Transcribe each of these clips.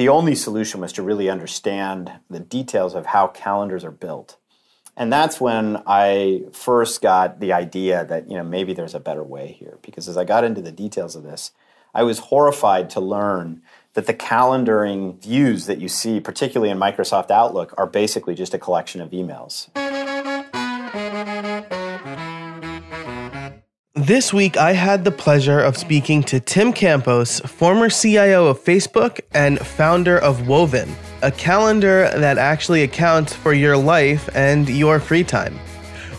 the only solution was to really understand the details of how calendars are built. And that's when I first got the idea that, maybe there's a better way here. Because as I got into the details of this, I was horrified to learn that the calendaring views that you see, particularly in Microsoft Outlook, are basically just a collection of emails. This week, I had the pleasure of speaking to Tim Campos, former CIO of Facebook and founder of Woven, a calendar that actually accounts for your life and your free time.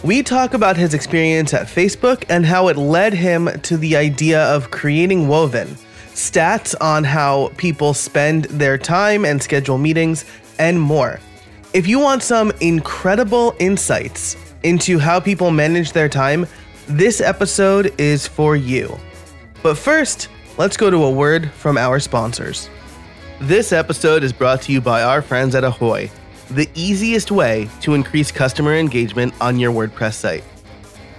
We talk about his experience at Facebook and how it led him to the idea of creating Woven, stats on how people spend their time and schedule meetings, and more. If you want some incredible insights into how people manage their time, this episode is for you. But first, let's go to a word from our sponsors. This episode is brought to you by our friends at Ahoy, the easiest way to increase customer engagement on your WordPress site.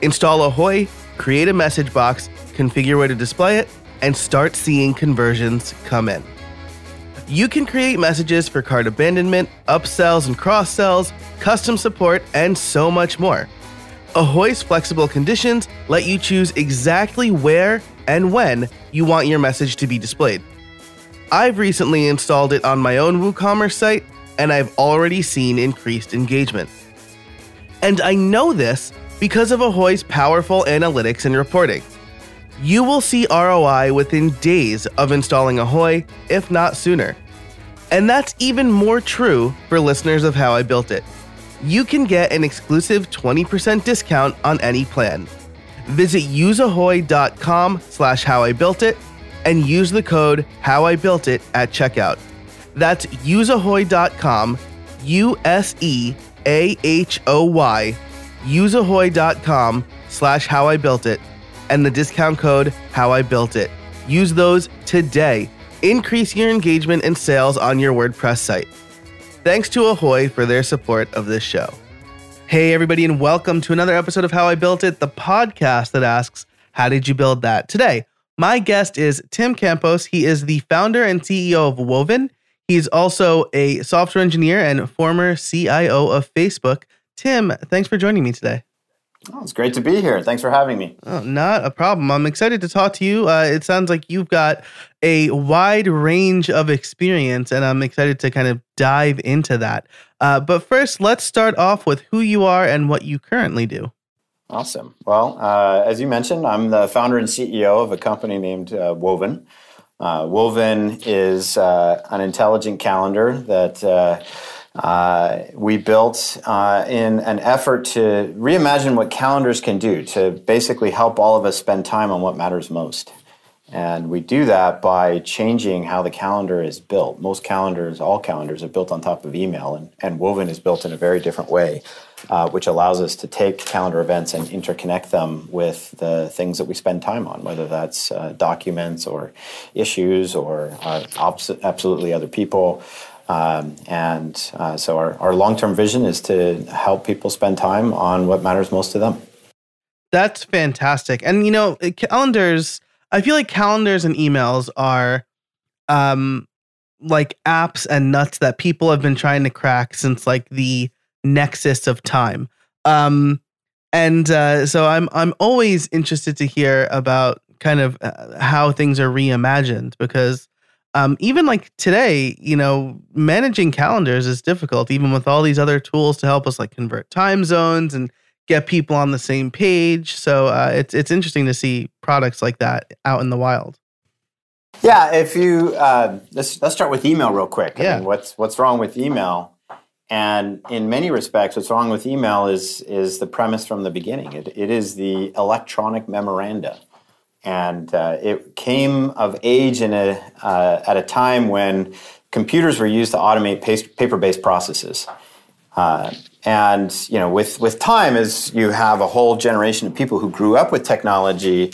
Install Ahoy, create a message box, configure where to display it, and start seeing conversions come in. You can create messages for cart abandonment, upsells and cross-sells, custom support, and so much more. Ahoy's flexible conditions let you choose exactly where and when you want your message to be displayed. I've recently installed it on my own WooCommerce site, and I've already seen increased engagement. And I know this because of Ahoy's powerful analytics and reporting. You will see ROI within days of installing Ahoy, if not sooner. And that's even more true for listeners of How I Built It. You can get an exclusive 20% discount on any plan. Visit useahoy.com/howibuiltit and use the code HowIBuiltIt at checkout. That's useahoy.com, USEAHOY, useahoy.com/howibuiltit, and the discount code HowIBuiltIt. Use those today. Increase your engagement and sales on your WordPress site. Thanks to Ahoy for their support of this show. Hey everybody, and welcome to another episode of How I Built It, the podcast that asks, how did you build that? Today, my guest is Tim Campos. He is the founder and CEO of Woven. He's also a software engineer and former CIO of Facebook. Tim, thanks for joining me today. Oh, it's great to be here. Thanks for having me. Oh, not a problem. I'm excited to talk to you. It sounds like you've got a wide range of experience, and I'm excited to kind of dive into that. But first, let's start off with who you are and what you currently do. Awesome. Well, as you mentioned, I'm the founder and CEO of a company named Woven. Woven is an intelligent calendar that we built in an effort to reimagine what calendars can do to basically help all of us spend time on what matters most. And we do that by changing how the calendar is built. Most calendars, all calendars, are built on top of email, and Woven is built in a very different way, which allows us to take calendar events and interconnect them with the things that we spend time on, whether that's documents or issues or absolutely other people. So our long-term vision is to help people spend time on what matters most to them. That's fantastic. And, calendars, I feel like calendars and emails are like apps and nuts that people have been trying to crack since like the nexus of time. So I'm always interested to hear about kind of how things are reimagined, because even like today, managing calendars is difficult, even with all these other tools to help us like convert time zones and get people on the same page. So it's interesting to see products like that out in the wild. Yeah, if you let's start with email real quick. Yeah. I mean, what's wrong with email? And in many respects, what's wrong with email is the premise from the beginning. It is the electronic memoranda. And it came of age at a time when computers were used to automate paper-based processes. With time, as you have a whole generation of people who grew up with technology,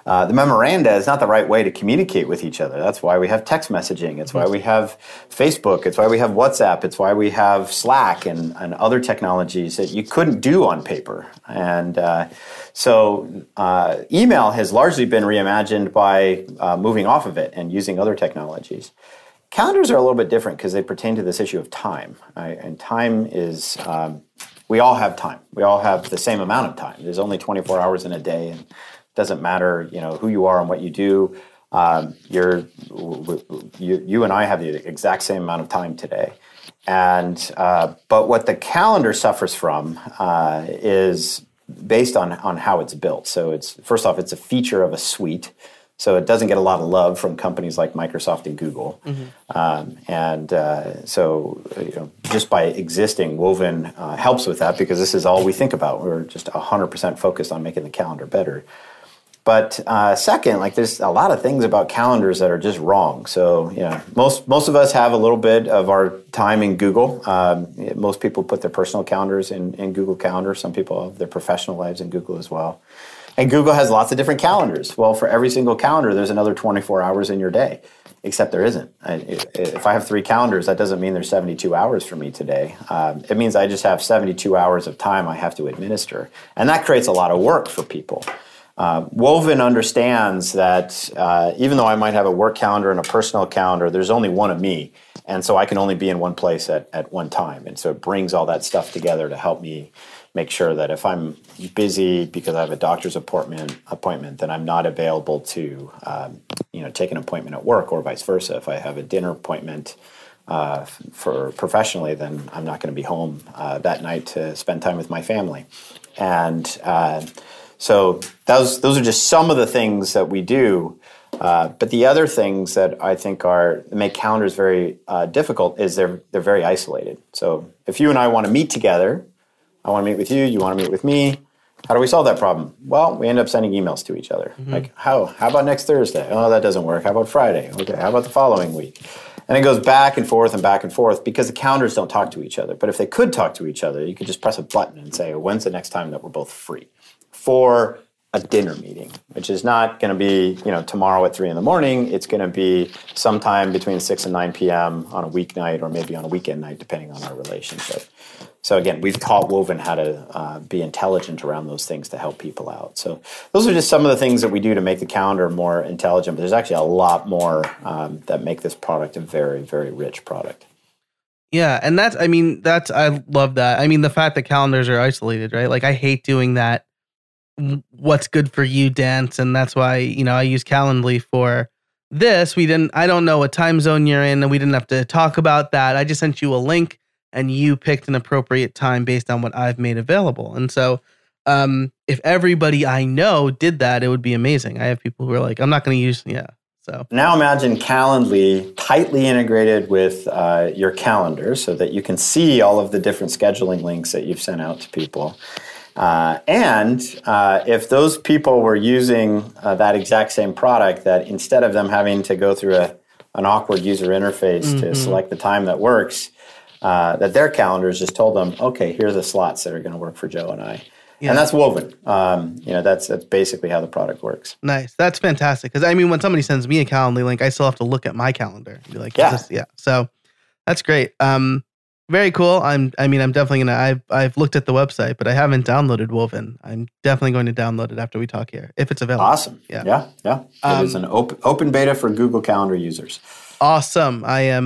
the memoranda is not the right way to communicate with each other. That's why we have text messaging. It's why we have Facebook. It's why we have WhatsApp. It's why we have Slack and other technologies that you couldn't do on paper. And so email has largely been reimagined by moving off of it and using other technologies. calendars are a little bit different because they pertain to this issue of time. Right? And time is, we all have time. We all have the same amount of time. There's only 24 hours in a day, and it doesn't matter, who you are and what you do. You and I have the exact same amount of time today. And but what the calendar suffers from is based on how it's built. So it's, first off, it's a feature of a suite. So it doesn't get a lot of love from companies like Microsoft and Google. So just by existing, Woven helps with that because this is all we think about. We're just 100% focused on making the calendar better. But second, there's a lot of things about calendars that are just wrong. So most of us have a little bit of our time in Google. Most people put their personal calendars in Google Calendar. Some people have their professional lives in Google as well. And Google has lots of different calendars. Well, for every single calendar, there's another 24 hours in your day, except there isn't. If I have 3 calendars, that doesn't mean there's 72 hours for me today. It means I just have 72 hours of time I have to administer. And that creates a lot of work for people. Woven understands that even though I might have a work calendar and a personal calendar, there's only one of me. And so I can only be in one place at one time. And so it brings all that stuff together to help me make sure that if I'm busy because I have a doctor's appointment, then I'm not available to take an appointment at work, or vice versa. If I have a dinner appointment for professionally, then I'm not going to be home that night to spend time with my family. And so those are just some of the things that we do. But the other things that I think make calendars very difficult is they're very isolated. So if you and I want to meet together, I want to meet with you, you want to meet with me, how do we solve that problem? Well, we end up sending emails to each other. Like, how about next Thursday? Oh, that doesn't work. How about Friday? Okay, how about the following week? And it goes back and forth because the calendars don't talk to each other. But if they could talk to each other, you could just press a button and say, when's the next time that we're both free for a dinner meeting, which is not going to be, tomorrow at 3 a.m. It's going to be sometime between 6 and 9 p.m. on a weeknight, or maybe on a weekend night, depending on our relationship. So again, we've taught Woven how to be intelligent around those things to help people out. So those are just some of the things that we do to make the calendar more intelligent. But there's actually a lot more that make this product a very, very rich product. Yeah, and I love that. I mean, the fact that calendars are isolated, right? I hate doing that what's good for you dance, and that's why I use Calendly for this. I don't know what time zone you're in, and we didn't have to talk about that. I just sent you a link and you picked an appropriate time based on what I've made available. And so if everybody I know did that, it would be amazing. I have people who are like, I'm not going to use, so. Now imagine Calendly tightly integrated with your calendar so that you can see all of the different scheduling links that you've sent out to people. And if those people were using that exact same product, that instead of them having to go through an awkward user interface to select the time that works, that their calendars just told them, okay, here are the slots that are going to work for Joe and I. Yeah. And that's Woven. That's basically how the product works. Nice. That's fantastic. Because when somebody sends me a Calendly link, I still have to look at my calendar and be like, yeah. So that's great. Very cool. I'm definitely gonna. I've looked at the website, but I haven't downloaded Woven. I'm definitely going to download it after we talk here, if it's available. Awesome. Yeah. It is an open beta for Google Calendar users. Awesome. I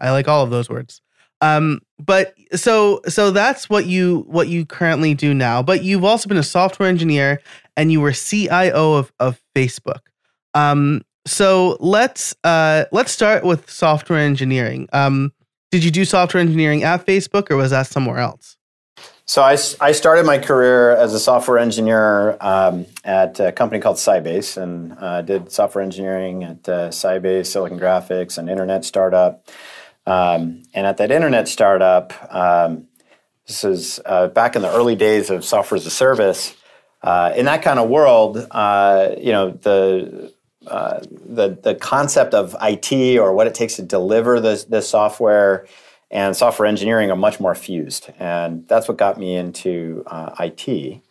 like all of those words. But so that's what you currently do now. But you've also been a software engineer, and you were CIO of Facebook. So let's start with software engineering. Did you do software engineering at Facebook, or was that somewhere else? So I started my career as a software engineer at a company called Sybase, and did software engineering at Sybase, Silicon Graphics, an internet startup. And at that internet startup, this is back in the early days of software as a service. In that kind of world, the concept of IT, or what it takes to deliver the software, and software engineering are much more fused. And that's what got me into IT.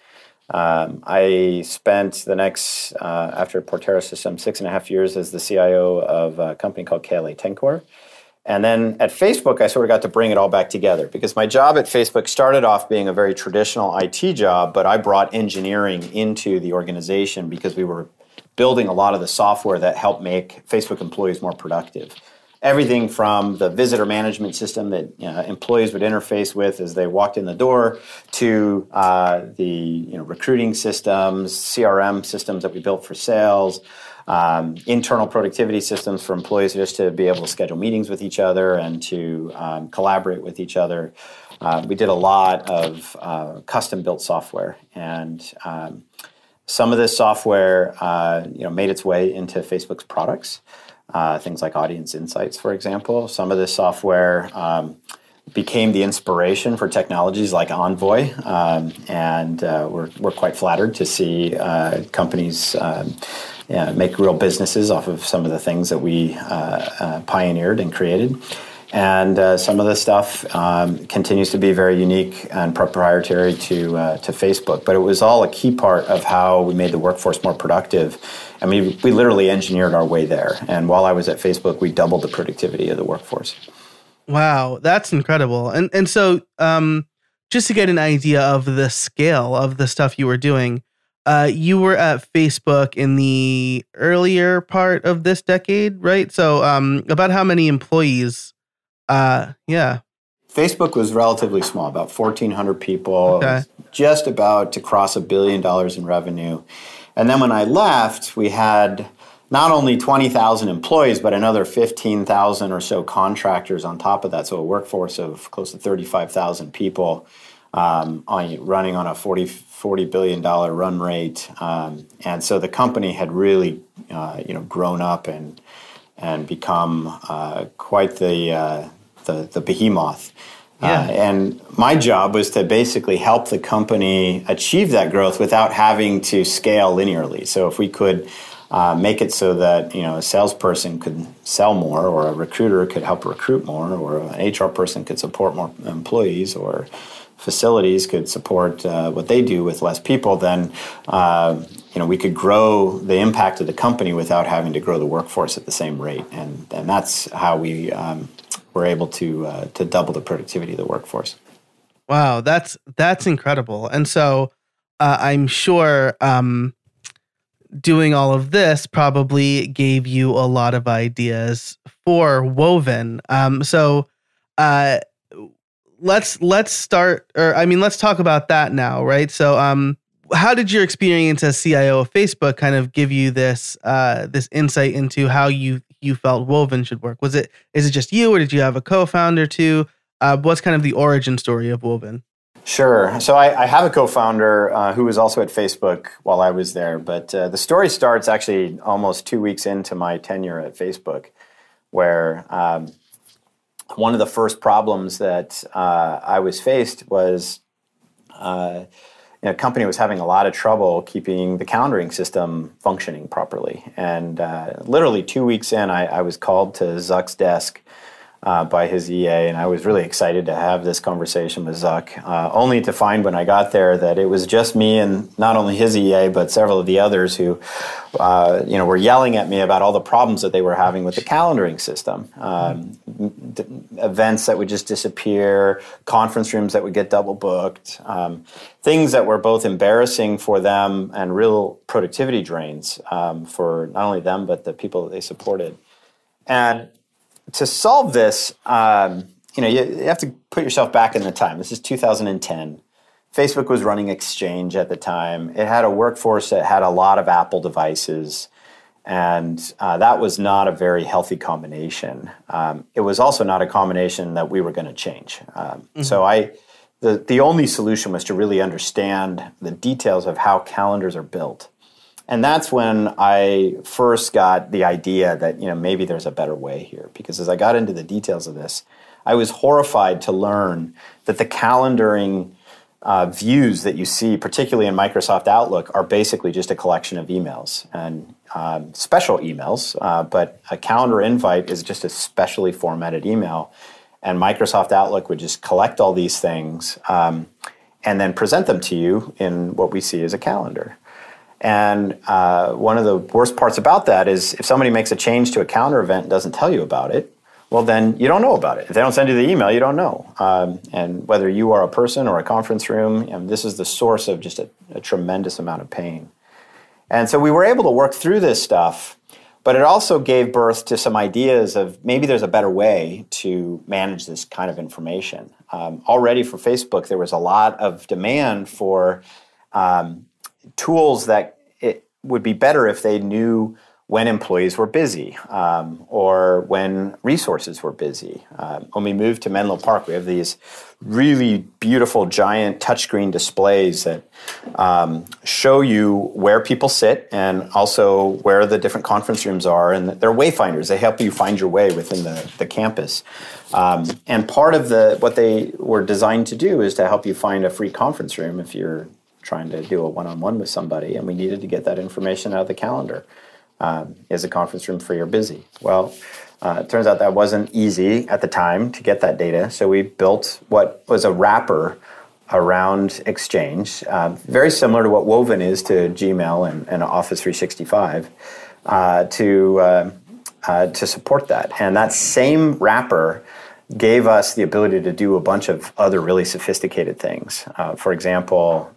I spent the next, after Portera Systems, 6.5 years as the CIO of a company called KLA-Tencor. And then at Facebook, I sort of got to bring it all back together, because my job at Facebook started off being a very traditional IT job, but I brought engineering into the organization because we were building a lot of the software that helped make Facebook employees more productive. everything from the visitor management system that employees would interface with as they walked in the door to the recruiting systems, CRM systems that we built for sales, internal productivity systems for employees just to be able to schedule meetings with each other and to collaborate with each other. We did a lot of custom-built software, and some of this software made its way into Facebook's products, things like Audience Insights, for example. Some of this software became the inspiration for technologies like Envoy, and we're quite flattered to see companies make real businesses off of some of the things that we pioneered and created. And some of this stuff continues to be very unique and proprietary to Facebook. But it was all a key part of how we made the workforce more productive. I mean, we literally engineered our way there. And while I was at Facebook, we doubled the productivity of the workforce. Wow, that's incredible. And so just to get an idea of the scale of the stuff you were doing, you were at Facebook in the earlier part of this decade, right? So about how many employees? Facebook was relatively small, about 1,400 people, Okay. just about to cross $1 billion in revenue. And then when I left, we had not only 20,000 employees, but another 15,000 or so contractors on top of that. So a workforce of close to 35,000 people running on a $40 billion run rate. And so the company had really grown up and become quite the behemoth. Yeah. And my job was to basically help the company achieve that growth without having to scale linearly. So if we could make it so that a salesperson could sell more, or a recruiter could help recruit more, or an HR person could support more employees, or facilities could support what they do with less people, then we could grow the impact of the company without having to grow the workforce at the same rate. And that's how we were able to double the productivity of the workforce. Wow, that's incredible. And so I'm sure doing all of this probably gave you a lot of ideas for Woven. So let's start, let's talk about that now, right? So how did your experience as CIO of Facebook kind of give you this this insight into how you felt Woven should work? Is it just you, or did you have a co-founder too? What's kind of the origin story of Woven? Sure. So I have a co-founder who was also at Facebook while I was there, but the story starts actually almost 2 weeks into my tenure at Facebook, where one of the first problems that I was faced was a company was having a lot of trouble keeping the calendaring system functioning properly. And literally 2 weeks in, I was called to Zuck's desk by his EA, and I was really excited to have this conversation with Zuck, only to find when I got there that it was just me and not only his EA, but several of the others who were yelling at me about all the problems that they were having with the calendaring system. Events that would just disappear, conference rooms that would get double booked, things that were both embarrassing for them and real productivity drains for not only them, but the people that they supported. And to solve this, you have to put yourself back in the time. This is 2010. Facebook was running Exchange at the time. It had a workforce that had a lot of Apple devices, and that was not a very healthy combination. It was also not a combination that we were going to change. So the only solution was to really understand the details of how calendars are built. And that's when I first got the idea that maybe there's a better way here. Because as I got into the details of this, I was horrified to learn that the calendaring views that you see, particularly in Microsoft Outlook, are basically just a collection of emails and special emails. But a calendar invite is just a specially formatted email. And Microsoft Outlook would just collect all these things and then present them to you in what we see as a calendar. And one of the worst parts about that is if somebody makes a change to a calendar event and doesn't tell you about it, well, then you don't know about it. If they don't send you the email, you don't know. And whether you are a person or a conference room, this is the source of just a tremendous amount of pain. And so we were able to work through this stuff But it also gave birth to some ideas of maybe there's a better way to manage this kind of information. Already for Facebook, there was a lot of demand for tools that it would be better if they knew when employees were busy or when resources were busy. When we moved to Menlo Park, we have these really beautiful giant touchscreen displays that show you where people sit and also where the different conference rooms are. And they're wayfinders. They help you find your way within the campus. And part of what they were designed to do is to help you find a free conference room if you're trying to do a one-on-one with somebody. And we needed to get that information out of the calendar. Is a conference room free or busy? Well, it turns out that wasn't easy at the time to get that data. So we built what was a wrapper around Exchange, very similar to what Woven is to Gmail and Office 365, to support that. And that same wrapper gave us the ability to do a bunch of other really sophisticated things. For example,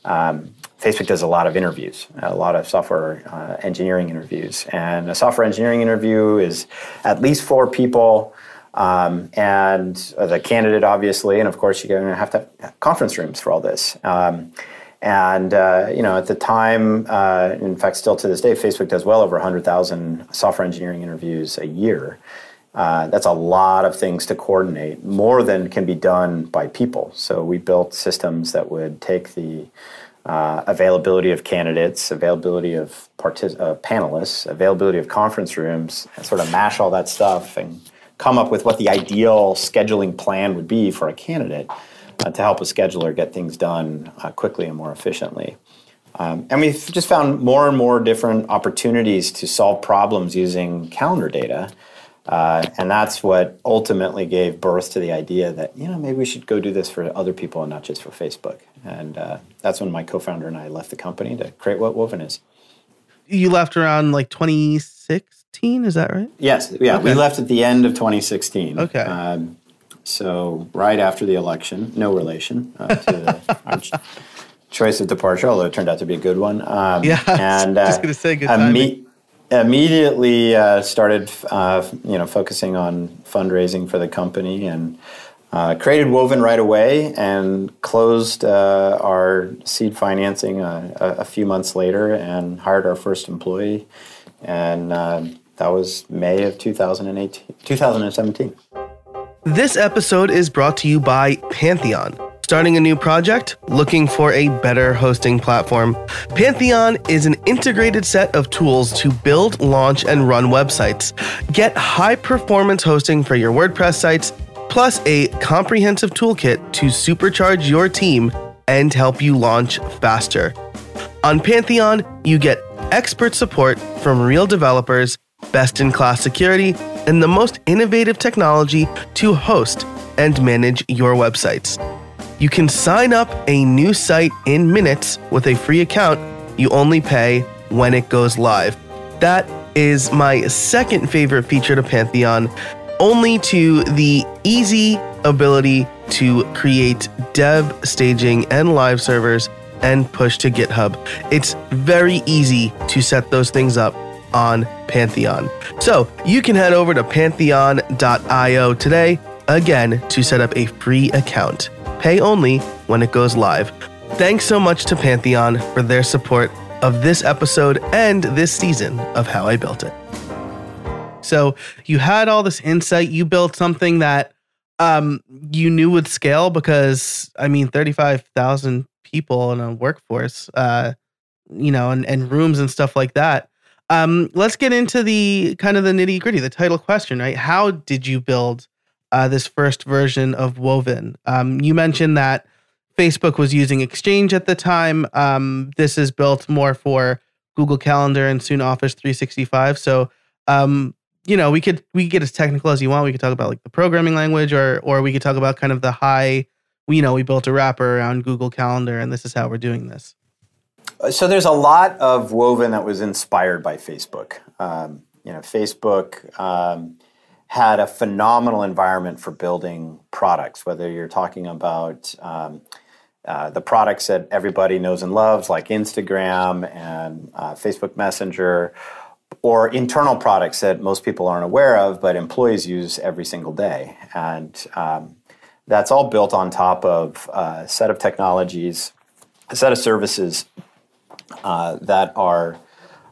Facebook does a lot of interviews, a lot of software engineering interviews. And a software engineering interview is at least 4 people and the candidate, obviously. And of course, you're going to have conference rooms for all this. At the time, in fact, still to this day, Facebook does well over 100,000 software engineering interviews a year. That's a lot of things to coordinate, more than can be done by people. So we built systems that would take the availability of candidates, availability of panelists, availability of conference rooms, and sort of mash all that stuff and come up with what the ideal scheduling plan would be for a candidate to help a scheduler get things done quickly and more efficiently. And we've just found more and more different opportunities to solve problems using calendar data. And that's what ultimately gave birth to the idea that, maybe we should go do this for other people and not just for Facebook. And that's when my co-founder and I left the company to create what Woven is. You left around like 2016, is that right? Yes. Yeah, okay. We left at the end of 2016. Okay. So right after the election, no relation to our choice of departure, although it turned out to be a good one. Yeah, and, just going to say good timing. Immediately started, focusing on fundraising for the company and created Woven right away and closed our seed financing a few months later and hired our first employee. And that was May of 2017. This episode is brought to you by Pantheon. Starting a new project? Looking for a better hosting platform? Pantheon is an integrated set of tools to build, launch, and run websites. Get high-performance hosting for your WordPress sites, plus a comprehensive toolkit to supercharge your team and help you launch faster. On Pantheon, you get expert support from real developers, best-in-class security, and the most innovative technology to host and manage your websites. You can sign up a new site in minutes with a free account. You only pay when it goes live. That is my second favorite feature to Pantheon, only to the easy ability to create dev, staging, and live servers and push to GitHub. It's very easy to set those things up on Pantheon. So you can head over to pantheon.io today, again, to set up a free account. Pay only when it goes live. Thanks so much to Pantheon for their support of this episode and this season of How I Built It. So you had all this insight. You built something that you knew would scale because, 35,000 people in a workforce, and rooms and stuff like that. Let's get into the kind of the nitty gritty, the title question, right? How did you build this first version of Woven? You mentioned that Facebook was using Exchange at the time. This is built more for Google Calendar and soon Office 365. So, we could get as technical as you want. We could talk about like the programming language, or we could talk about kind of the high. We built a wrapper around Google Calendar, and this is how we're doing this. So there's a lot of Woven that was inspired by Facebook. Facebook had a phenomenal environment for building products, whether you're talking about the products that everybody knows and loves, like Instagram and Facebook Messenger, or internal products that most people aren't aware of, but employees use every single day. And that's all built on top of a set of technologies, a set of services that are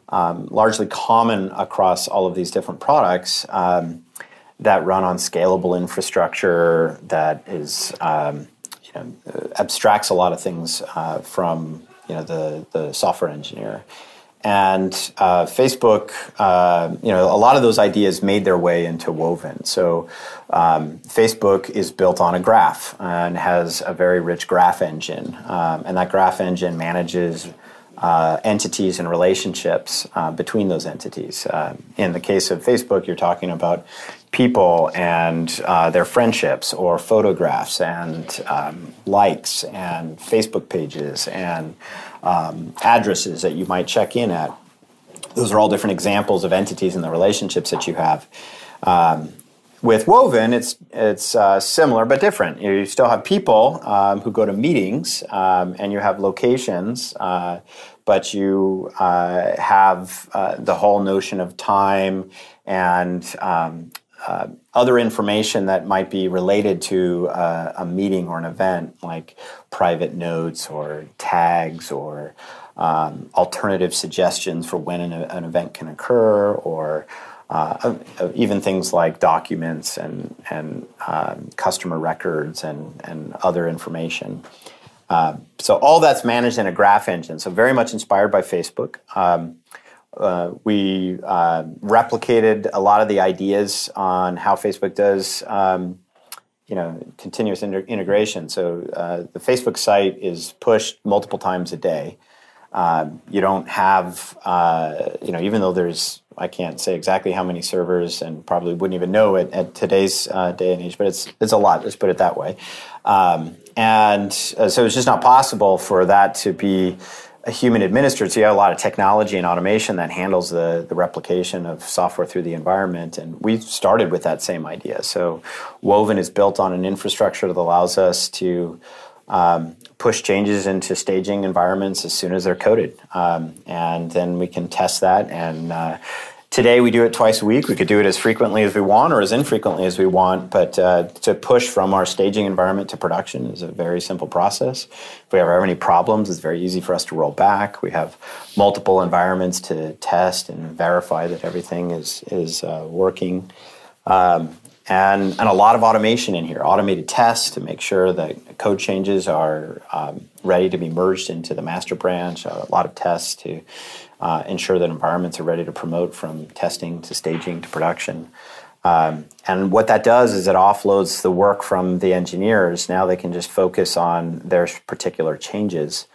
largely common across all of these different products that run on scalable infrastructure that is abstracts a lot of things from the software engineer. And Facebook, a lot of those ideas made their way into Woven. So Facebook is built on a graph and has a very rich graph engine. And that graph engine manages entities and relationships between those entities. In the case of Facebook, you're talking about people and their friendships or photographs and likes and Facebook pages and addresses that you might check in at. Those are all different examples of entities and the relationships that you have. With Woven, it's similar but different. You still have people who go to meetings, and you have locations, but you have the whole notion of time and other information that might be related to a meeting or an event, like private notes or tags or alternative suggestions for when an event can occur, or even things like documents and customer records and other information. So all that's managed in a graph engine, so very much inspired by Facebook. We replicated a lot of the ideas on how Facebook does continuous integration. So the Facebook site is pushed multiple times a day. You don't have, even though there's, I can't say exactly how many servers, and probably wouldn't even know it at today's day and age, but it's a lot, let's put it that way. So it's just not possible for that to be a human administered. So you have a lot of technology and automation that handles the replication of software through the environment. And we started with that same idea. So Woven is built on an infrastructure that allows us to push changes into staging environments as soon as they're coded. And then we can test that. And today we do it twice a week. We could do it as frequently as we want or as infrequently as we want. But to push from our staging environment to production is a very simple process. If we ever have any problems, it's very easy for us to roll back. We have multiple environments to test and verify that everything is working. And a lot of automation in here, automated tests to make sure that code changes are ready to be merged into the master branch, a lot of tests to ensure that environments are ready to promote from testing to staging to production. And what that does is it offloads the work from the engineers. Now they can just focus on their particular changes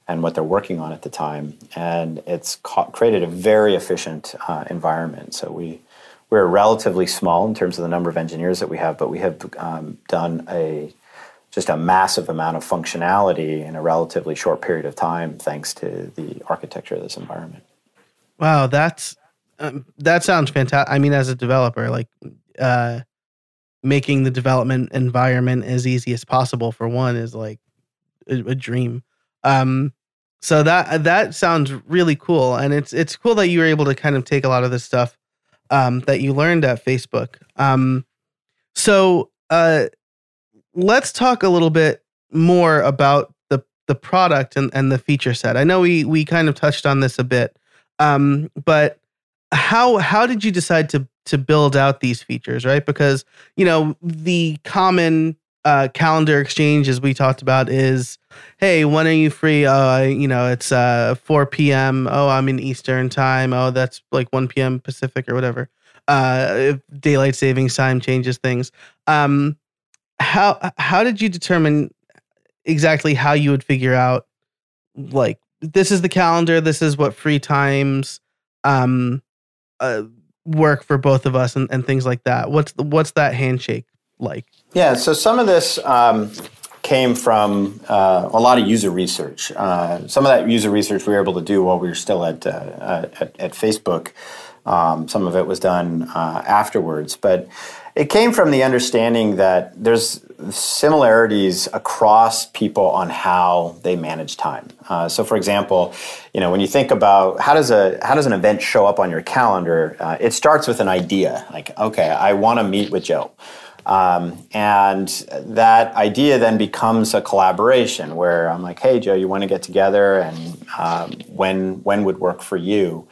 and what they're working on at the time. And it's created a very efficient environment. So we're relatively small in terms of the number of engineers that we have, but we have done just a massive amount of functionality in a relatively short period of time, thanks to the architecture of this environment. Wow, that sounds fantastic. I mean, as a developer, like making the development environment as easy as possible for one is like a dream. So that sounds really cool, and it's cool that you were able to kind of take a lot of this stuff that you learned at Facebook. So let's talk a little bit more about the product and the feature set. I know we kind of touched on this a bit, but how did you decide to build out these features, right? Because, the common calendar exchange, as we talked about, is, hey, when are you free? It's 4 p.m. Oh, I'm in Eastern time. Oh, that's like 1 p.m. Pacific or whatever. If daylight savings time changes things. How did you determine exactly how you would figure out, like, this is the calendar, this is what free times work for both of us, and things like that? What's that handshake like? Yeah, so some of this came from a lot of user research. Some of that user research we were able to do while we were still at Facebook. Some of it was done afterwards, but It came from the understanding that there's similarities across people on how they manage time. So, for example, when you think about how does an event show up on your calendar, it starts with an idea. Like, okay, I want to meet with Joe. And that idea then becomes a collaboration where I'm like, hey, Joe, you want to get together, and when would work for you?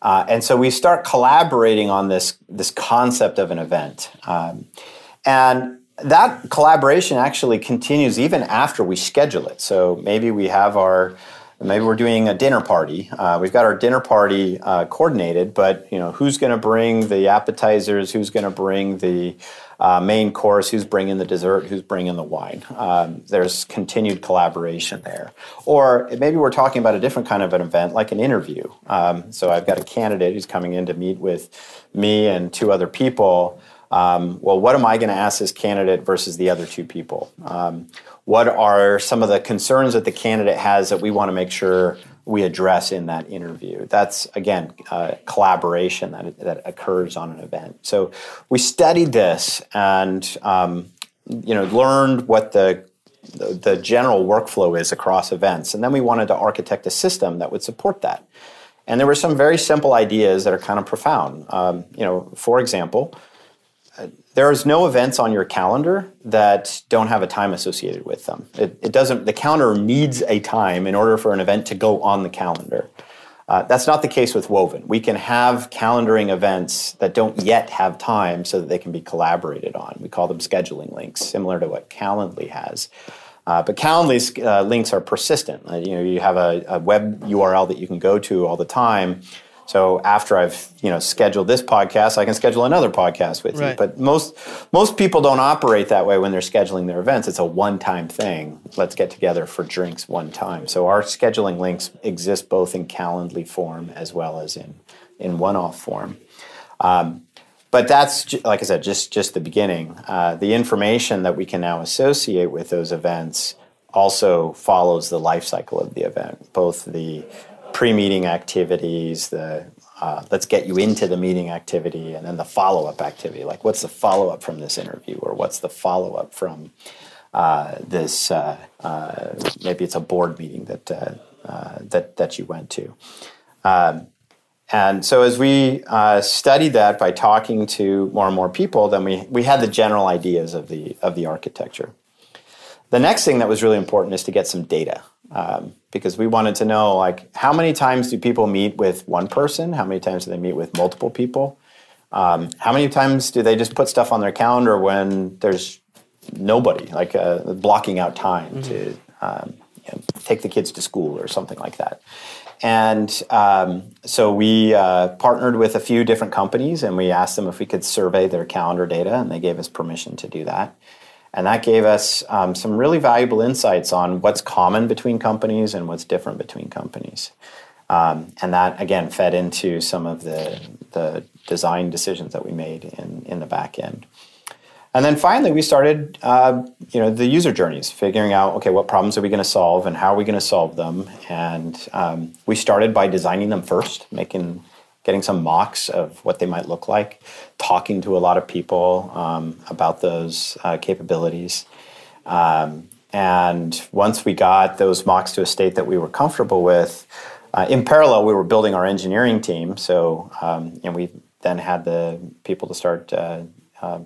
And so we start collaborating on this concept of an event. And that collaboration actually continues even after we schedule it. So maybe we're doing a dinner party. We've got our dinner party coordinated, but who's going to bring the appetizers? Who's going to bring the main course? Who's bringing the dessert? Who's bringing the wine? There's continued collaboration there. Or maybe we're talking about a different kind of an event, like an interview. So I've got a candidate who's coming in to meet with me and two other people. Well, what am I going to ask this candidate versus the other two people? What are some of the concerns that the candidate has that we want to make sure we address in that interview? That's, again, collaboration that occurs on an event. So we studied this and learned what the general workflow is across events. And then we wanted to architect a system that would support that. And there were some very simple ideas that are kind of profound. For example, there is no events on your calendar that don't have a time associated with them. It doesn't. The calendar needs a time in order for an event to go on the calendar. That's not the case with Woven. We can have calendaring events that don't yet have time so that they can be collaborated on. We call them scheduling links, similar to what Calendly has. But Calendly's links are persistent. You have a web URL that you can go to all the time. So after I've scheduled this podcast, I can schedule another podcast with you. But most people don't operate that way when they're scheduling their events. It's a one-time thing. Let's get together for drinks one time. So our scheduling links exist both in Calendly form as well as in one-off form. But that's, like I said, just the beginning. The information that we can now associate with those events also follows the life cycle of the event, both the pre-meeting activities, the let's get you into the meeting activity, and then the follow-up activity. Like, what's the follow-up from this interview, or what's the follow-up from this? Maybe it's a board meeting that you went to. And so as we studied that by talking to more and more people, then we had the general ideas of the architecture. The next thing that was really important is to get some data. Because we wanted to know, like, how many times do people meet with one person? How many times do they meet with multiple people? How many times do they just put stuff on their calendar when there's nobody, like blocking out time to take the kids to school or something like that? And so we partnered with a few different companies, and we asked them if we could survey their calendar data, and they gave us permission to do that. And that gave us some really valuable insights on what's common between companies and what's different between companies. And that, again, fed into some of the design decisions that we made in the back end. And then finally, we started the user journeys, figuring out, okay, what problems are we going to solve and how are we going to solve them? And we started by designing them first, getting some mocks of what they might look like, talking to a lot of people about those capabilities. And once we got those mocks to a state that we were comfortable with, in parallel, we were building our engineering team. So we then had the people to start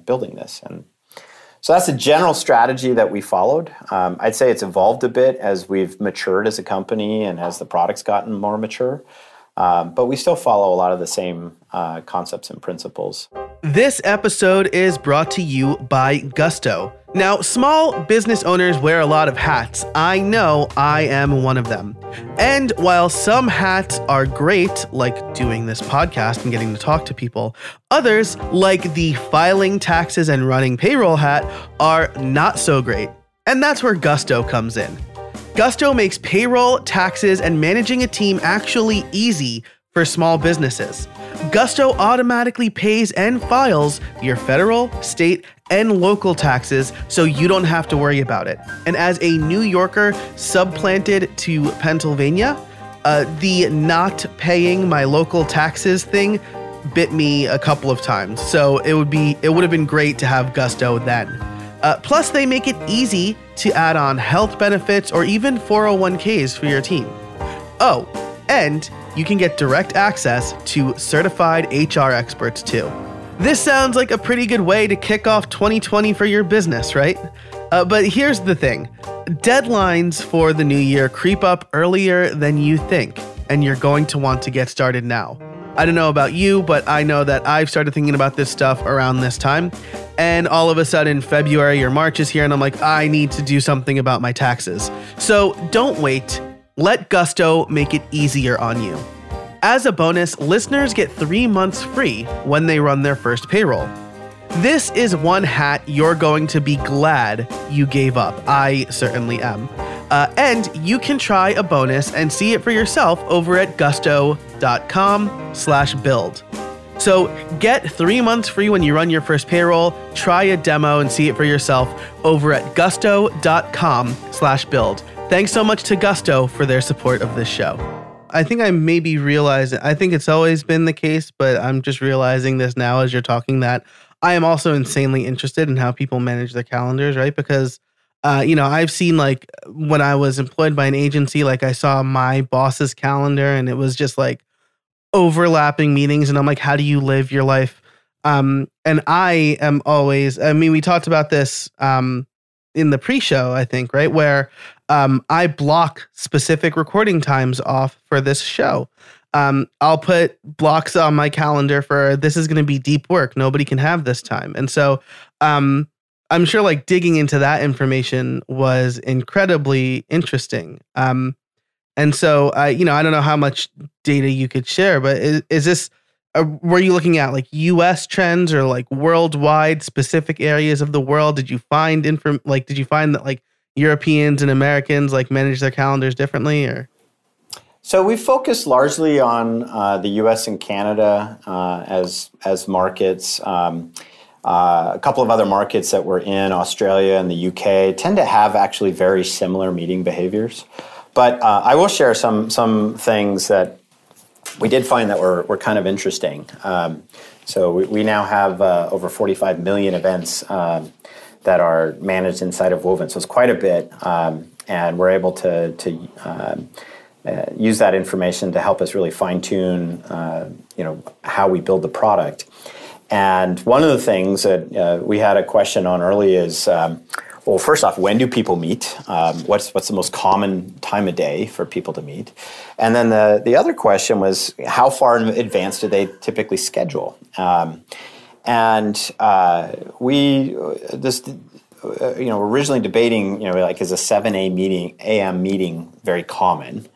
building this. And so that's the general strategy that we followed. I'd say it's evolved a bit as we've matured as a company and as the product's gotten more mature. But we still follow a lot of the same concepts and principles. This episode is brought to you by Gusto. Now, small business owners wear a lot of hats. I know I am one of them. And while some hats are great, like doing this podcast and getting to talk to people, others, like the filing taxes and running payroll hat, are not so great. And that's where Gusto comes in. Gusto makes payroll, taxes, and managing a team actually easy for small businesses. Gusto automatically pays and files your federal, state, and local taxes, so you don't have to worry about it. And as a New Yorker subplanted to Pennsylvania, the not paying my local taxes thing bit me a couple of times. So it would have been great to have Gusto then. Plus, they make it easy to add on health benefits or even 401ks for your team. Oh, and you can get direct access to certified HR experts too. This sounds like a pretty good way to kick off 2020 for your business, right? But here's the thing. Deadlines for the new year creep up earlier than you think, and you're going to want to get started now. I don't know about you, but I know that I've started thinking about this stuff around this time, and all of a sudden February or March is here and I'm like, I need to do something about my taxes. So don't wait. Let Gusto make it easier on you. As a bonus, listeners get 3 months free when they run their first payroll. This is one hat you're going to be glad you gave up. I certainly am. And you can try a bonus and see it for yourself over at gusto.com/build. So get 3 months free when you run your first payroll. Try a demo and see it for yourself over at gusto.com/build. Thanks so much to Gusto for their support of this show. I think I maybe realized, I think it's always been the case, but I'm just realizing this now as you're talking, that I am also insanely interested in how people manage their calendars, right? Because, I've seen, like, when I was employed by an agency, like, I saw my boss's calendar and it was just like overlapping meetings. And I'm like, how do you live your life? And I am always, we talked about this in the pre-show, I think, right? Where I block specific recording times off for this show. I'll put blocks on my calendar for this is going to be deep work. Nobody can have this time. And so I'm sure like digging into that information was incredibly interesting. And so, I don't know how much data you could share, but is this, were you looking at like US trends or like worldwide specific areas of the world? Did you find that like Europeans and Americans like manage their calendars differently, or? So we focus largely on the U.S. and Canada as markets. A couple of other markets that we're in, Australia and the U.K., tend to have actually very similar meeting behaviors. But I will share some things that we did find that were kind of interesting. So we now have over 45 million events that are managed inside of Woven. So it's quite a bit, and we're able to use that information to help us really fine-tune, how we build the product. And one of the things that we had a question on early is, well, first off, when do people meet? What's the most common time of day for people to meet? And then the other question was, how far in advance do they typically schedule? Originally debating, is a 7 a.m. meeting very common?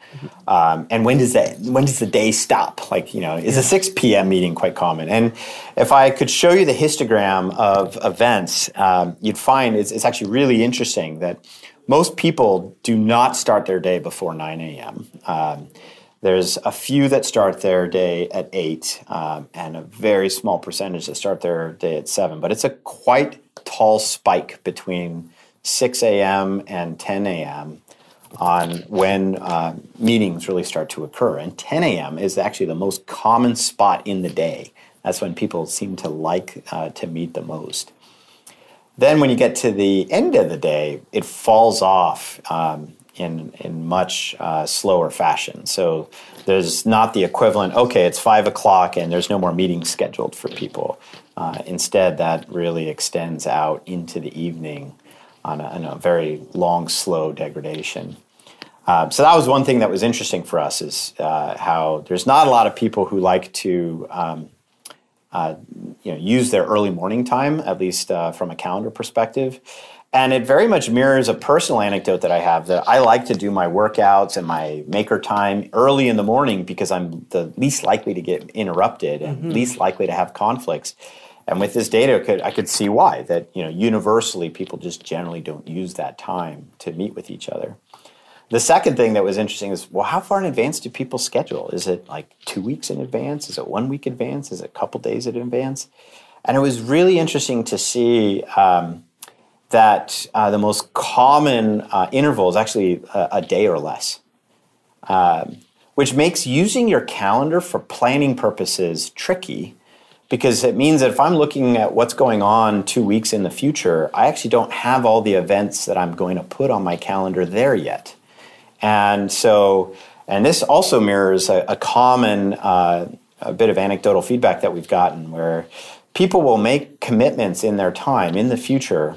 And when does the day stop? Is a 6 p.m. meeting quite common? And if I could show you the histogram of events, you'd find it's actually really interesting that most people do not start their day before 9 a.m. There's a few that start their day at 8, and a very small percentage that start their day at 7. But it's a quite tall spike between 6 a.m. and 10 a.m. on when meetings really start to occur. And 10 a.m. is actually the most common spot in the day. That's when people seem to like to meet the most. Then when you get to the end of the day, it falls off in much slower fashion. So there's not the equivalent, okay, it's 5 o'clock and there's no more meetings scheduled for people. Instead, that really extends out into the evening on a very long, slow degradation. So that was one thing that was interesting for us, is how there's not a lot of people who like to use their early morning time, at least from a calendar perspective. And it very much mirrors a personal anecdote that I have, that I like to do my workouts and my maker time early in the morning because I'm the least likely to get interrupted and least likely to have conflicts. And with this data, I could see why, that universally people just generally don't use that time to meet with each other. The second thing that was interesting is, well, how far in advance do people schedule? Is it like 2 weeks in advance? Is it 1 week in advance? Is it a couple days in advance? And it was really interesting to see that the most common interval is actually a day or less, which makes using your calendar for planning purposes tricky, because it means that if I'm looking at what's going on 2 weeks in the future, I actually don't have all the events that I'm going to put on my calendar there yet. And so, and this also mirrors a common a bit of anecdotal feedback that we've gotten, where people will make commitments in their time in the future,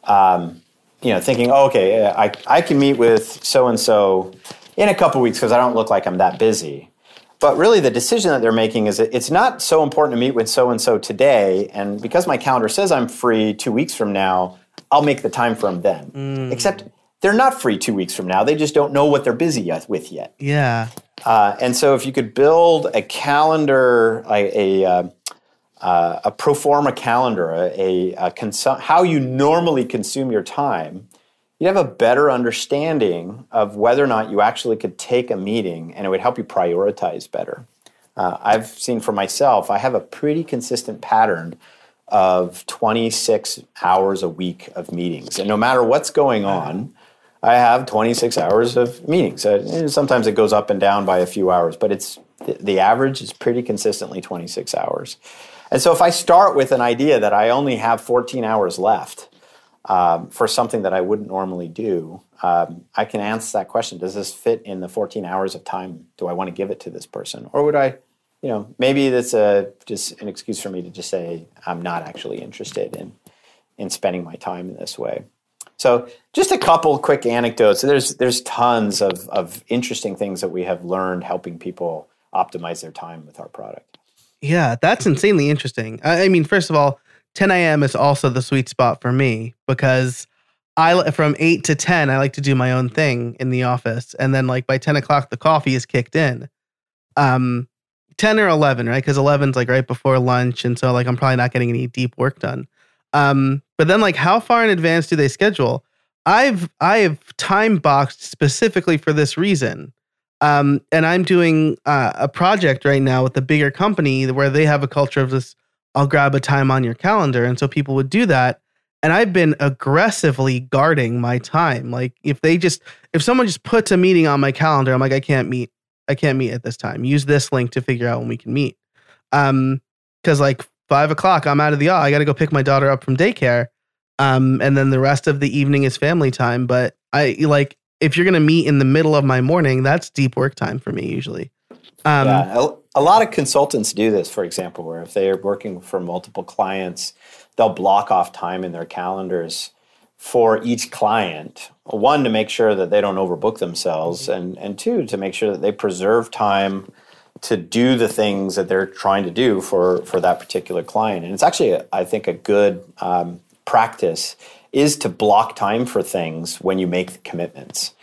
thinking, oh, okay, I can meet with so-and-so in a couple weeks because I don't look like I'm that busy. But really the decision that they're making is it's not so important to meet with so-and-so today, and because my calendar says I'm free 2 weeks from now, I'll make the time for them then. Except they're not free 2 weeks from now. They just don't know what they're busy with yet. Yeah. And so if you could build a calendar, a pro forma calendar, how you normally consume your time, you'd have a better understanding of whether or not you actually could take a meeting, and it would help you prioritize better. I've seen for myself, I have a pretty consistent pattern of 26 hours a week of meetings. And no matter what's going on, I have 26 hours of meetings. Sometimes it goes up and down by a few hours, but the average is pretty consistently 26 hours. And so if I start with an idea that I only have 14 hours left for something that I wouldn't normally do, I can answer that question. Does this fit in the 14 hours of time? Do I want to give it to this person? Or would I, maybe that's just an excuse for me to just say I'm not actually interested in spending my time in this way. So just a couple quick anecdotes. There's tons of interesting things that we have learned helping people optimize their time with our product. Yeah, that's insanely interesting. I mean, first of all, 10 a.m. is also the sweet spot for me because from 8 to 10, I like to do my own thing in the office. And then like by 10 o'clock, the coffee is kicked in. 10 or 11, right? Because 11's like right before lunch. And so like I'm probably not getting any deep work done. But then like how far in advance do they schedule? I've time boxed specifically for this reason. And I'm doing a project right now with a bigger company where they have a culture of this, I'll grab a time on your calendar. And so people would do that. And I've been aggressively guarding my time. Like if someone just puts a meeting on my calendar, I'm like, I can't meet at this time. Use this link to figure out when we can meet. Cause like 5 o'clock, I'm out of I got to go pick my daughter up from daycare. And then the rest of the evening is family time. But if you're going to meet in the middle of my morning, that's deep work time for me usually. A lot of consultants do this, for example, where if they are working for multiple clients, they'll block off time in their calendars for each client. One, to make sure that they don't overbook themselves, and two, to make sure that they preserve time to do the things that they're trying to do for that particular client. And it's actually, I think, a good practice is to block time for things when you make the commitments.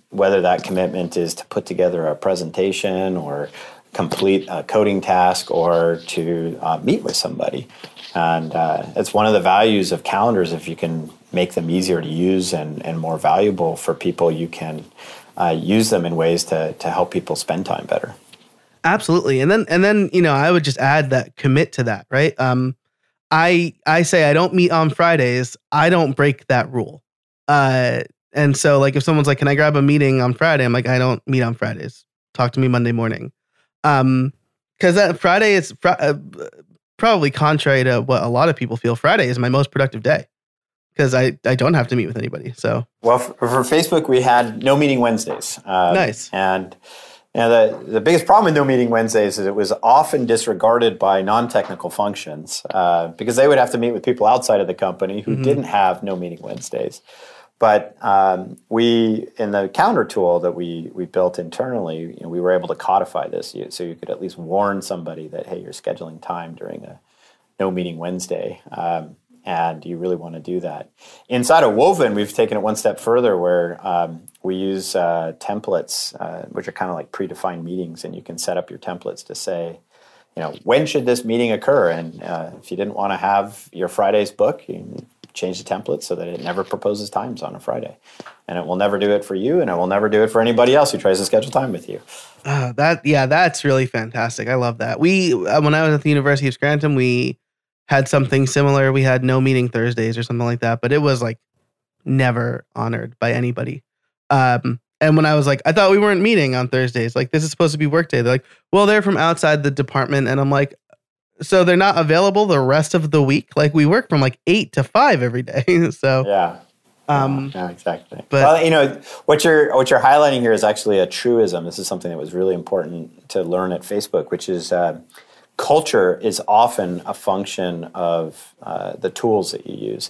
Whether that commitment is to put together a presentation or complete a coding task or to meet with somebody. And it's one of the values of calendars. If you can make them easier to use and more valuable for people, you can use them in ways to help people spend time better. Absolutely. And then, I would just add that commit to that, right? I say I don't meet on Fridays. I don't break that rule. And so like if someone's like, can I grab a meeting on Friday? I'm like, I don't meet on Fridays. Talk to me Monday morning. Because that Friday is probably contrary to what a lot of people feel. Friday is my most productive day because I don't have to meet with anybody. So well, for Facebook, we had no meeting Wednesdays. Nice. And the biggest problem with no meeting Wednesdays is it was often disregarded by non-technical functions because they would have to meet with people outside of the company who didn't have no meeting Wednesdays. But we, in the calendar tool that we built internally, we were able to codify this so you could at least warn somebody that, hey, you're scheduling time during a no meeting Wednesday, and you really want to do that. Inside of Woven, we've taken it one step further where we use templates, which are kind of like predefined meetings, and you can set up your templates to say, when should this meeting occur? And if you didn't want to have your Fridays book, you can change the template so that it never proposes times on a Friday. And it will never do it for you, and it will never do it for anybody else who tries to schedule time with you. That's really fantastic. I love that. When I was at the University of Scranton, we had something similar. We had no meeting Thursdays or something like that, but it was like never honored by anybody. And when I was like, I thought we weren't meeting on Thursdays. Like, this is supposed to be work day. They're like, well, they're from outside the department. And I'm like, so they're not available the rest of the week. Like we work from like 8 to 5 every day. So Yeah. Yeah, exactly. But well, what you're highlighting here is actually a truism. This is something that was really important to learn at Facebook, which is culture is often a function of the tools that you use.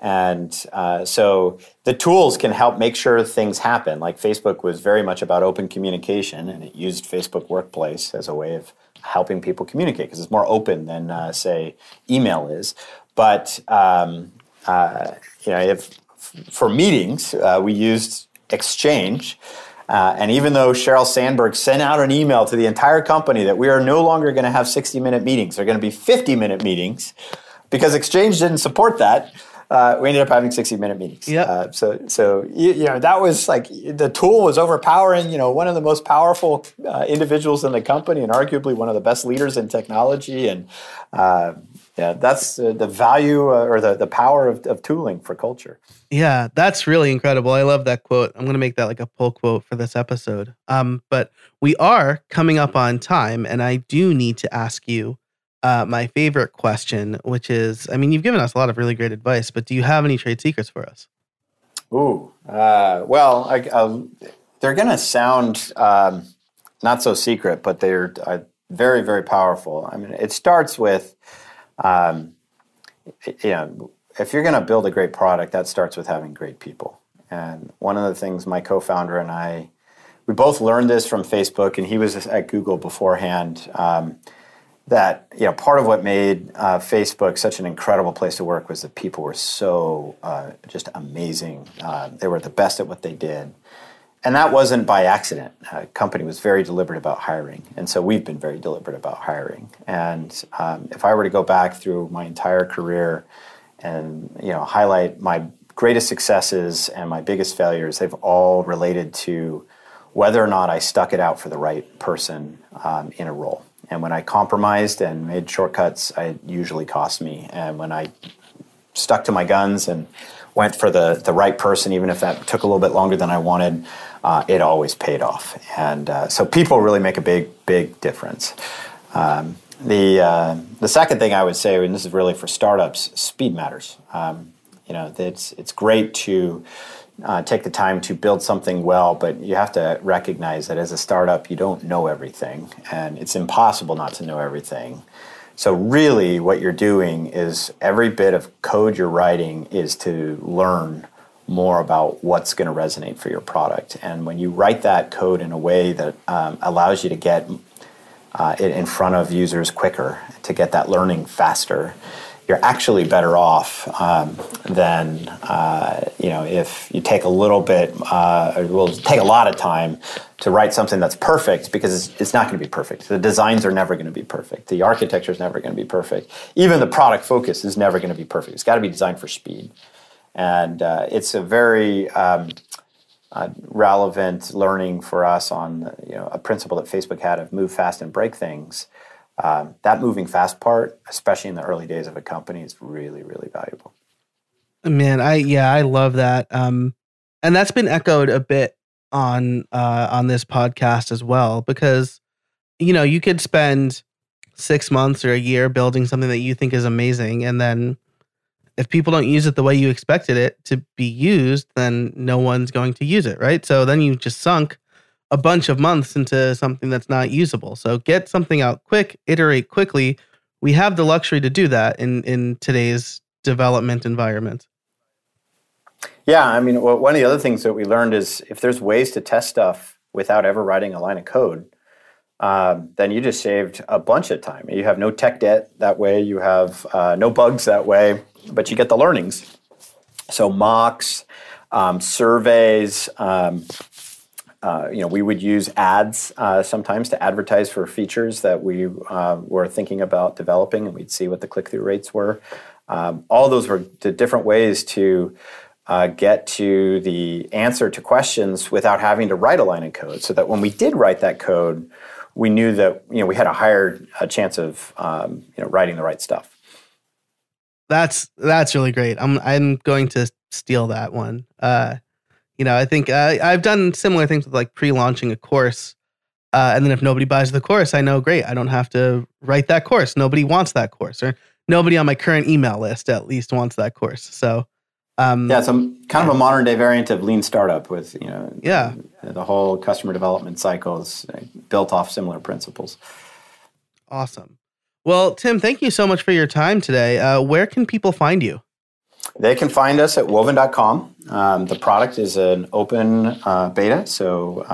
And so the tools can help make sure things happen. Like Facebook was very much about open communication, and it used Facebook Workplace as a way of helping people communicate because it's more open than, say, email is. But for meetings, we used Exchange. And even though Sheryl Sandberg sent out an email to the entire company that we are no longer going to have 60-minute meetings, they're going to be 50-minute meetings, because Exchange didn't support that, we ended up having 60-minute meetings. Yep. So that was like the tool was overpowering. One of the most powerful individuals in the company, and arguably one of the best leaders in technology. And that's the value or the power of tooling for culture. Yeah, that's really incredible. I love that quote. I'm going to make that like a pull quote for this episode. But we are coming up on time, and I do need to ask you my favorite question, which is, I mean, you've given us a lot of really great advice, but do you have any trade secrets for us? Ooh, they're going to sound not so secret, but they're very, very powerful. I mean, it starts with, if you're going to build a great product, that starts with having great people. And one of the things my co-founder and I, we both learned this from Facebook, and he was at Google beforehand, that part of what made Facebook such an incredible place to work was that people were so just amazing. They were the best at what they did. And that wasn't by accident. The company was very deliberate about hiring. And so we've been very deliberate about hiring. And if I were to go back through my entire career and highlight my greatest successes and my biggest failures, they've all related to whether or not I stuck it out for the right person in a role. And when I compromised and made shortcuts, it usually cost me. And when I stuck to my guns and went for the right person, even if that took a little bit longer than I wanted, it always paid off. And so people really make a big, big difference. The second thing I would say, and this is really for startups, speed matters. It's great to take the time to build something well, but you have to recognize that as a startup, you don't know everything, and it's impossible not to know everything. So really what you're doing is every bit of code you're writing is to learn more about what's going to resonate for your product. And when you write that code in a way that allows you to get it in front of users quicker, to get that learning faster, you're actually better off than if you take a little bit, it will take a lot of time to write something that's perfect, because it's not going to be perfect. The designs are never going to be perfect. The architecture is never going to be perfect. Even the product focus is never going to be perfect. It's got to be designed for speed. And it's a very relevant learning for us on a principle that Facebook had of move fast and break things. That moving fast part, especially in the early days of a company, is really, really valuable. Man, I love that. And that's been echoed a bit on this podcast as well, because you could spend 6 months or a year building something that you think is amazing, and then if people don't use it the way you expected it to be used, then no one's going to use it, right? So then you just sunk a bunch of months into something that's not usable. So get something out quick, iterate quickly. We have the luxury to do that in today's development environment. Yeah, I mean, one of the other things that we learned is if there's ways to test stuff without ever writing a line of code, then you just saved a bunch of time. You have no tech debt that way. You have no bugs that way, but you get the learnings. So mocks, surveys, we would use ads sometimes to advertise for features that we were thinking about developing, and we'd see what the click-through rates were. All those were the different ways to get to the answer to questions without having to write a line of code, so that when we did write that code, we knew that we had a higher chance of writing the right stuff. That's really great. I'm going to steal that one. I think I've done similar things with like pre-launching a course. And then if nobody buys the course, I know, great, I don't have to write that course. Nobody wants that course, or nobody on my current email list at least wants that course. So, it's kind of a modern day variant of lean startup with, the whole customer development cycle is built off similar principles. Awesome. Well, Tim, thank you so much for your time today. Where can people find you? They can find us at woven.com. The product is an open beta, so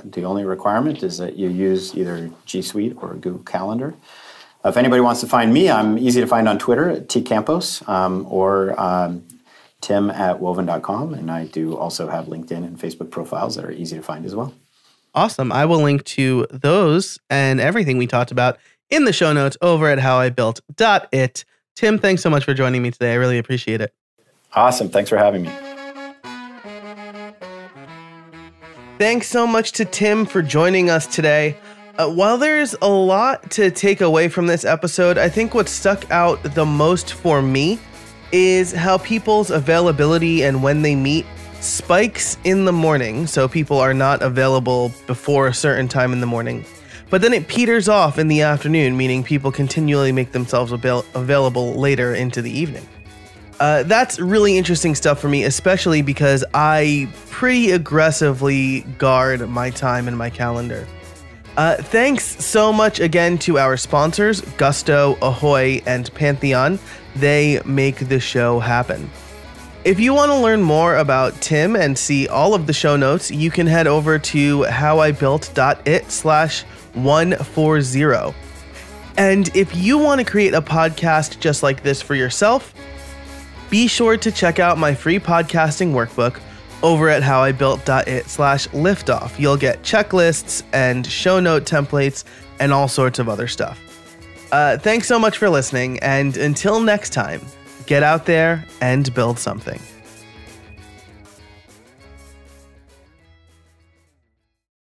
the only requirement is that you use either G Suite or Google Calendar. If anybody wants to find me, I'm easy to find on Twitter at tcampos or Tim at woven.com. And I do also have LinkedIn and Facebook profiles that are easy to find as well. Awesome. I will link to those and everything we talked about in the show notes over at howibuilt.it. Tim, thanks so much for joining me today. I really appreciate it. Awesome. Thanks for having me. Thanks so much to Tim for joining us today. While there's a lot to take away from this episode, I think what stuck out the most for me is how people's availability and when they meet spikes in the morning, so people are not available before a certain time in the morning. But then it peters off in the afternoon, meaning people continually make themselves available later into the evening. That's really interesting stuff for me, especially because I pretty aggressively guard my time in my calendar. Thanks so much again to our sponsors, Gusto, Ahoy, and Pantheon. They make the show happen. If you want to learn more about Tim and see all of the show notes, you can head over to howibuilt.it/140. And if you want to create a podcast just like this for yourself, be sure to check out my free podcasting workbook over at howibuilt.it/liftoff. You'll get checklists and show note templates and all sorts of other stuff. Thanks so much for listening, and until next time, get out there and build something.